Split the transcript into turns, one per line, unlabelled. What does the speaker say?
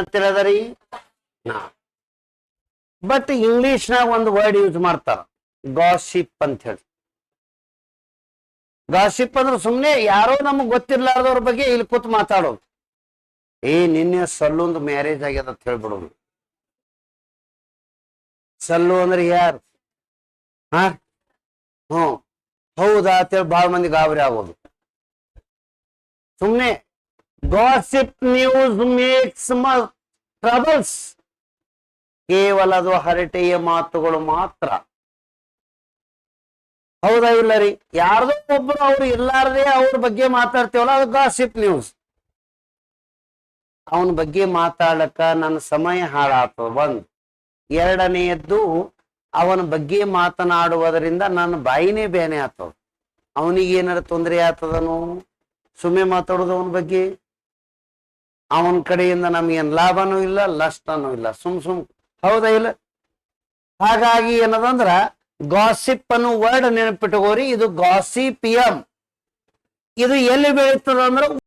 ಏನಂತಿರದರಿ ನಾ. ಬಟ್ ಇಂಗ್ಲಿಷ್ನಾಗ ಒಂದು word use ಮಾಡ್ತಾರ, ಗಾಸಿಪ್ ಅಂತ ಹೇಳಿ. ಗಾಸಿಪ್ ಅಂದ್ರೆ ಸುಮ್ಮನೆ ಯಾರೋ ನಮಗ್ ಗೊತ್ತಿರ್ಲಾರ್ದವ್ರ ಬಗ್ಗೆ ಇಲ್ಲಿ ಕೂತ್ ಮಾತಾಡೋದು. ನಿನ್ನೆ ಸಲ್ಲುಂದು ಮ್ಯಾರೇಜ್ ಆಗ್ಯದ ಅಂತ ಹೇಳ್ಬಿಡೋದು. ಸಲ್ಲು ಅಂದ್ರೆ ಯಾರು? ಹೌದಾ ಅಂತೇಳಿ ಬಹಳ ಮಂದಿ ಗಾಬರಿ ಆಗೋದು. ಸುಮ್ನೆ ಗಾಸಿಪ್ ನ್ಯೂಸ್ ಮೇಕ್ಸ್ ಟ್ರಬಲ್ಸ್. ಕೇವಲ ಅದು ಹರಟೆಯ ಮಾತುಗಳು ಮಾತ್ರ. ಹೌದಾ ಇಲ್ಲ ರೀ? ಯಾರ್ದೋ ಒಬ್ರು ಅವ್ರು ಇರ್ಲಾರ್ದೆ ಅವ್ರ ಬಗ್ಗೆ ಮಾತಾಡ್ತೇವಲ್ಲ, ಅದು ಗಾಸಿಪ್ ನ್ಯೂಸ್. ಅವನ ಬಗ್ಗೆ ಮಾತಾಡಕ ನನ್ನ ಸಮಯ ಹಾಳಾಗ್ತದ ಒಂದು. ಎರಡನೆಯದ್ದು, ಅವನ ಬಗ್ಗೆ ಮಾತನಾಡುವುದರಿಂದ ನನ್ನ ಬಾಯಿನೇ ಬೇನೆ ಆಗ್ತದ. ಅವನಿಗೆ ಏನಾರ ತೊಂದರೆ ಆಗ್ತದನು ಸುಮ್ಮನೆ ಮಾತಾಡೋದು ಅವನ ಬಗ್ಗೆ? ಅವನ ಕಡೆಯಿಂದ ನಮ್ಗೇನ್ ಲಾಭನೂ ಇಲ್ಲ, ನಷ್ಟನೂ ಇಲ್ಲ, ಸುಮ್. ಹೌದಾ ಇಲ್ಲ? ಹಾಗಾಗಿ ಏನದಂದ್ರ ಗಾಸಿಪ್ ಅನ್ನೋ ವರ್ಡ್ ನೆನಪಿಟ್ಟುಕೋರಿ. ಇದು ಗಾಸಿಪಿಯಂ. ಇದು ಎಲ್ಲಿ ಬೆಳೀತದ ಅಂದ್ರೆ